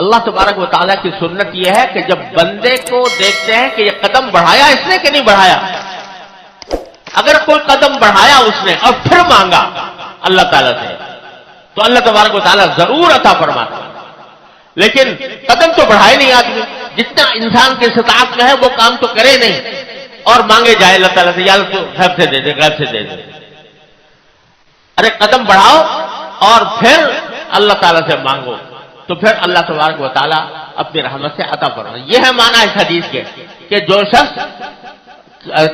اللہ تبارک و تعالیٰ کی سنت یہ ہے کہ جب بندے کو دیکھتے ہیں کہ یہ قدم بڑھایا اس نے کہ نہیں بڑھایا، اگر کوئی قدم بڑھایا اس نے اور پھر مانگا اللہ تعالیٰ سے تو اللہ تبارک و تعالیٰ ضرور عطا فرماتا ہے. لیکن قدم تو بڑھائے نہیں آدمی، جتنا انسان کے استطاعت میں ہے وہ کام تو کرے نہیں اور مانگے جائے اللہ تعالیٰ سے، یا اللہ تو گھر سے دے دے گھر سے دے دے. ارے قدم بڑھاؤ اور پھر اللہ تعالیٰ سے مانگو تو پھر اللہ تبارک و تعالیٰ اپنی رحمت سے عطا فرمائے. یہ ہے معنی اس حدیث کے کہ جو شخص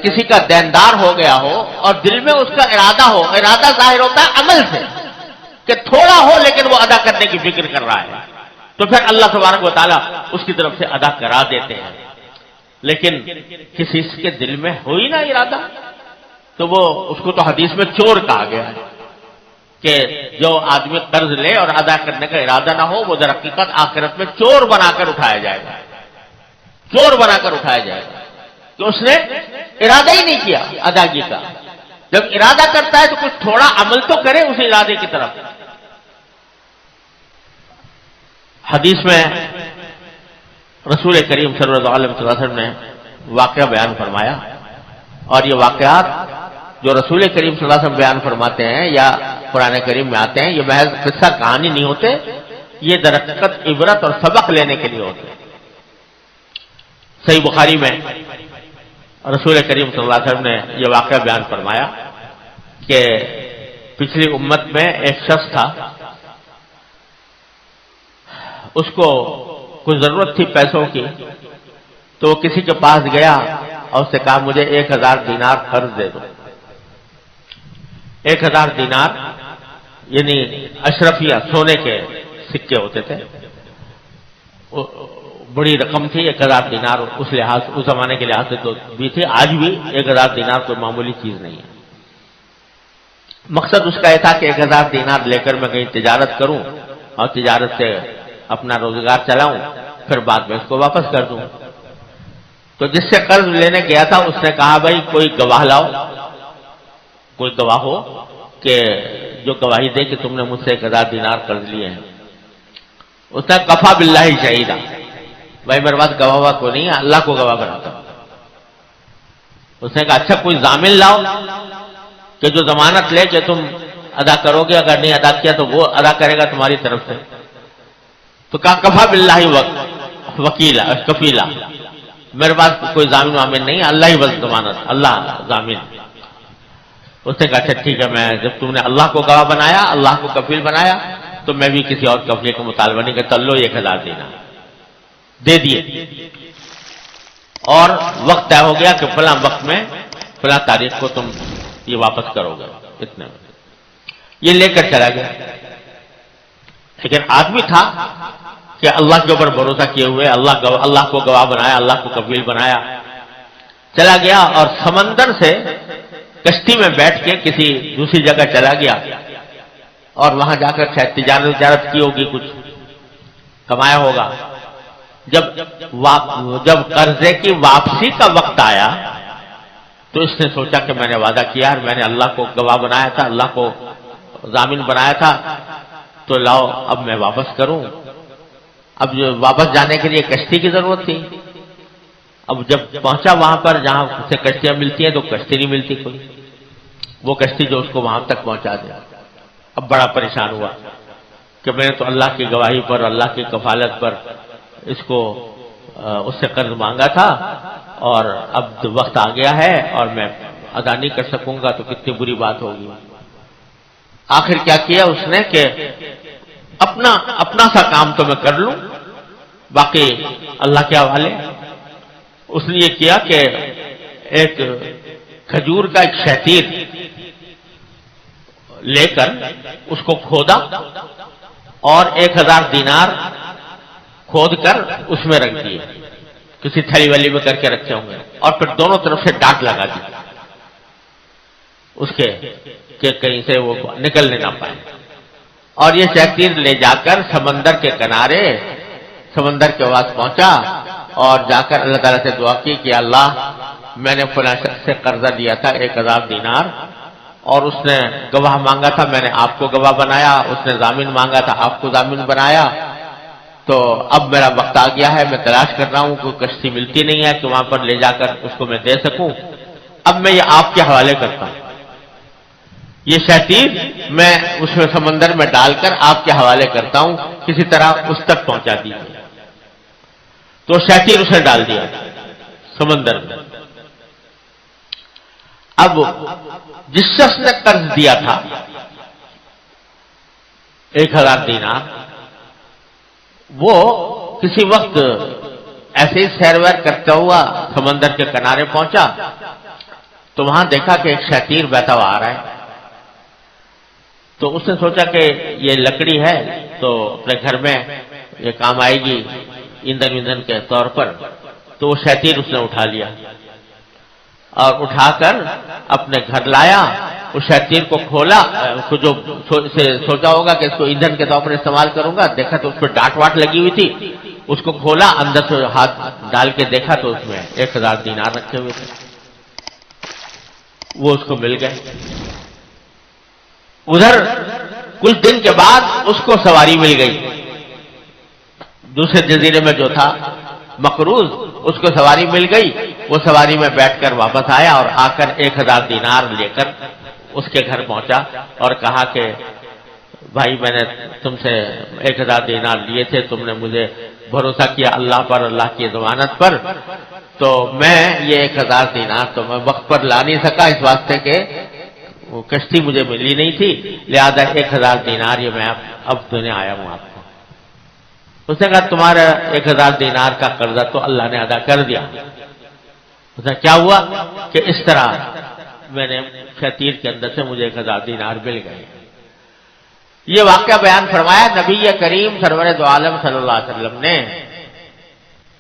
کسی کا دیندار ہو گیا ہو اور دل میں اس کا ارادہ ہو، ارادہ ظاہر ہوتا ہے عمل سے کہ تھوڑا ہو لیکن وہ ادا کرنے کی فکر کر رہا ہے تو پھر اللہ تبارک و تعالیٰ اس کی طرف سے ادا کرا دیتے ہیں. لیکن کسی کے دل میں ہو ہی نہ ارادہ تو وہ اس کو تو حدیث میں چور کہا گیا ہے کہ جو آدمی قرض لے اور ادا کرنے کا ارادہ نہ ہو وہ در حقیقت آخرت میں چور بنا کر اٹھایا جائے گا، چور بنا کر اٹھایا جائے گا کہ اس نے ارادہ ہی نہیں کیا ادائیگی کا. جب ارادہ کرتا ہے تو کچھ تھوڑا عمل تو کرے اس ارادے کی طرف. حدیث میں رسول کریم صلی اللہ علیہ وسلم نے واقعہ بیان فرمایا، اور یہ واقعات جو رسول کریم صلی اللہ علیہ وسلم بیان فرماتے ہیں یا قرآن کریم میں آتے ہیں یہ محض قصہ کہانی نہیں ہوتے، یہ در حقیقت عبرت اور سبق لینے کے لیے ہوتے ہیں. صحیح بخاری میں رسول کریم صلی اللہ علیہ وسلم نے یہ واقعہ بیان فرمایا کہ پچھلی امت میں ایک شخص تھا، اس کو کچھ ضرورت تھی پیسوں کی تو وہ کسی کے پاس گیا اور اس سے کہا مجھے 1000 دینار قرض دے دو. 1000 دینار یعنی اشرفیہ سونے کے سکے ہوتے تھے، بڑی رقم تھی. 1000 دینار اس لحاظ اس زمانے کے لحاظ سے تو بھی تھی، آج بھی 1000 دینار کوئی معمولی چیز نہیں ہے. مقصد اس کا یہ تھا کہ 1000 دینار لے کر میں کہیں تجارت کروں اور تجارت سے اپنا روزگار چلاؤں، پھر بعد میں اس کو واپس کر دوں. تو جس سے قرض لینے گیا تھا اس نے کہا بھائی کوئی گواہ لاؤ، کوئی گواہ ہو کہ جو گواہی دے کہ تم نے مجھ سے 1000 دینار قرض لیے ہیں. اس نے کفا باللہ شہیدا، بھائی میرے پاس گواہ کو نہیں ہے، اللہ کو گواہ بناتا ہوں. اس نے کہا اچھا کوئی ضامن لاؤ کہ جو ضمانت لے کہ تم ادا کرو گے، اگر نہیں ادا کیا تو وہ ادا کرے گا تمہاری طرف سے. تو کہا کفا باللہ وکیلا کفیلا، میرے پاس کوئی ضامن وامن نہیں ہے، اللہ ہی بس ضمانت، اللہ ضامن. اس نے کہا اچھا ٹھیک ہے، میں جب تم نے اللہ کو گواہ بنایا، اللہ کو کفیل بنایا تو میں بھی کسی اور کفیل کا مطالبہ نہیں کرتا. لو 1000 دینار دے دیے اور وقت طے ہو گیا کہ فلاں وقت میں فلاں تاریخ کو تم یہ واپس کرو گے اتنے میں. یہ لے کر چلا گیا. لیکن آدمی تھا کہ اللہ کے اوپر بھروسہ کیے ہوئے اللہ کو گواہ بنایا، اللہ کو کفیل بنایا. چلا گیا اور سمندر سے کشتی میں بیٹھ کے کسی دوسری جگہ چلا گیا اور وہاں جا کر شاید تجارت کی ہوگی، کچھ کمایا ہوگا. جب قرضے کی واپسی کا وقت آیا تو اس نے سوچا کہ میں نے وعدہ کیا اور میں نے اللہ کو گواہ بنایا تھا، اللہ کو ضامن بنایا تھا، تو لاؤ اب میں واپس کروں. اب واپس جانے کے لیے کشتی کی ضرورت تھی. اب جب پہنچا وہاں پر جہاں سے کشتیاں ملتی ہیں تو کشتی نہیں ملتی کوئی، وہ کشتی جو اس کو وہاں تک پہنچا دے. اب بڑا پریشان ہوا کہ میں نے تو اللہ کی گواہی پر، اللہ کی کفالت پر اس سے قرض مانگا تھا اور اب وقت آ گیا ہے اور میں ادا نہیں کر سکوں گا تو کتنی بری بات ہوگی. آخر کیا کیا اس نے کہ اپنا سا کام تو میں کر لوں، باقی اللہ کے حوالے. اس نے یہ کیا کہ ایک کھجور کا ایک شہتیر لے کر اس کو کھودا اور 1000 دینار کھود کر اس میں رکھ دیے، کسی تھیلی والی میں کر کے رکھے ہوں گے، اور پھر دونوں طرف سے ڈاٹ لگا دی اس کے کہ کہیں سے وہ نکلنے نہ پائے. اور یہ شہتیر لے جا کر سمندر کے کنارے سمندر کے پاس پہنچا اور جا کر اللہ تعالیٰ سے دعا کی کہ اللہ میں نے فلاں شخص سے قرضہ لیا تھا 1000 دینار اور اس نے گواہ مانگا تھا، میں نے آپ کو گواہ بنایا، اس نے ضامن مانگا تھا، آپ کو ضامن بنایا. تو اب میرا وقت آ گیا ہے، میں تلاش کر رہا ہوں، کوئی کشتی ملتی نہیں ہے کہ وہاں پر لے جا کر اس کو میں دے سکوں، اب میں یہ آپ کے حوالے کرتا ہوں، یہ شتیر میں اس میں سمندر میں ڈال کر آپ کے حوالے کرتا ہوں، کسی طرح اس تک پہنچا دیجیے۔ تو شتیر اسے ڈال دیا سمندر میں۔ اب جس شخص نے قرض دیا تھا 1000 دینار، وہ کسی وقت ایسے ہی سیر ویر کرتا ہوا سمندر کے کنارے پہنچا تو وہاں دیکھا کہ ایک شتیر بہتا ہوا آ رہا ہے، تو اس نے سوچا کہ یہ لکڑی ہے تو اپنے گھر میں یہ کام آئے گی ایندھن کے طور پر، تو وہ شتیر اس نے اٹھا لیا اور اٹھا کر اپنے گھر لایا۔ اس شتیر کو کھولا، اس کو جو سوچا ہوگا کہ اس کو ایندھن کے طور پر استعمال کروں گا، دیکھا تو اس پہ ڈانٹ واٹ لگی ہوئی تھی، اس کو کھولا، اندر سے ہاتھ ڈال کے دیکھا تو اس میں 1000 دینار رکھے ہوئے تھے، وہ اس کو مل گئے۔ ادھر کچھ دن کے بعد اس کو سواری مل گئی، دوسرے جزیرے میں جو تھا مقروض، اس کو سواری مل گئی، وہ سواری میں بیٹھ کر واپس آیا اور آ کر 1000 دینار لے کر اس کے گھر پہنچا اور کہا کہ بھائی میں نے تم سے 1000 دینار لیے تھے، تم نے مجھے بھروسہ کیا اللہ پر، اللہ کی ضمانت پر، تو میں یہ 1000 دینار تو میں وقت پر لا نہیں سکا، اس واسطے کہ وہ کشتی مجھے ملی نہیں تھی، لہذا 1000 دینار یہ میں اب دینے آیا ہوں آپ کو۔ اس نے کہا تمہارا 1000 دینار کا قرضہ تو اللہ نے ادا کر دیا۔ اس نے کیا ہوا کہ اس طرح میں نے شتیر کے اندر سے مجھے 1000 دینار مل گئے۔ یہ واقعہ بیان فرمایا نبی کریم سرور دو عالم صلی اللہ علیہ وسلم نے۔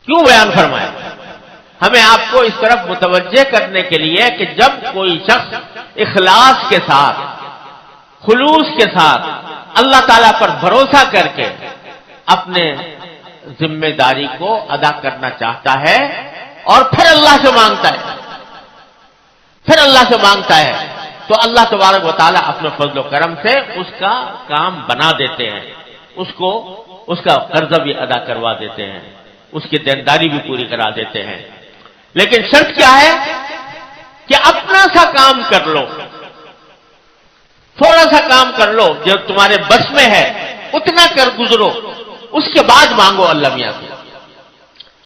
کیوں بیان فرمایا؟ ہمیں آپ کو اس طرف متوجہ کرنے کے لیے کہ جب کوئی شخص اخلاص کے ساتھ، خلوص کے ساتھ اللہ تعالیٰ پر بھروسہ کر کے اپنے ذمہ داری کو ادا کرنا چاہتا ہے اور پھر اللہ سے مانگتا ہے، تو اللہ تبارک و تعالیٰ اپنے فضل و کرم سے اس کا کام بنا دیتے ہیں، اس کا قرضہ بھی ادا کروا دیتے ہیں، اس کی دینداری بھی پوری کرا دیتے ہیں۔ لیکن شرط کیا ہے کہ اپنا سا کام کر لو، تھوڑا سا کام کر لو جو تمہارے بس میں ہے، اتنا کر گزرو، اس کے بعد مانگو اللہ میاں سے۔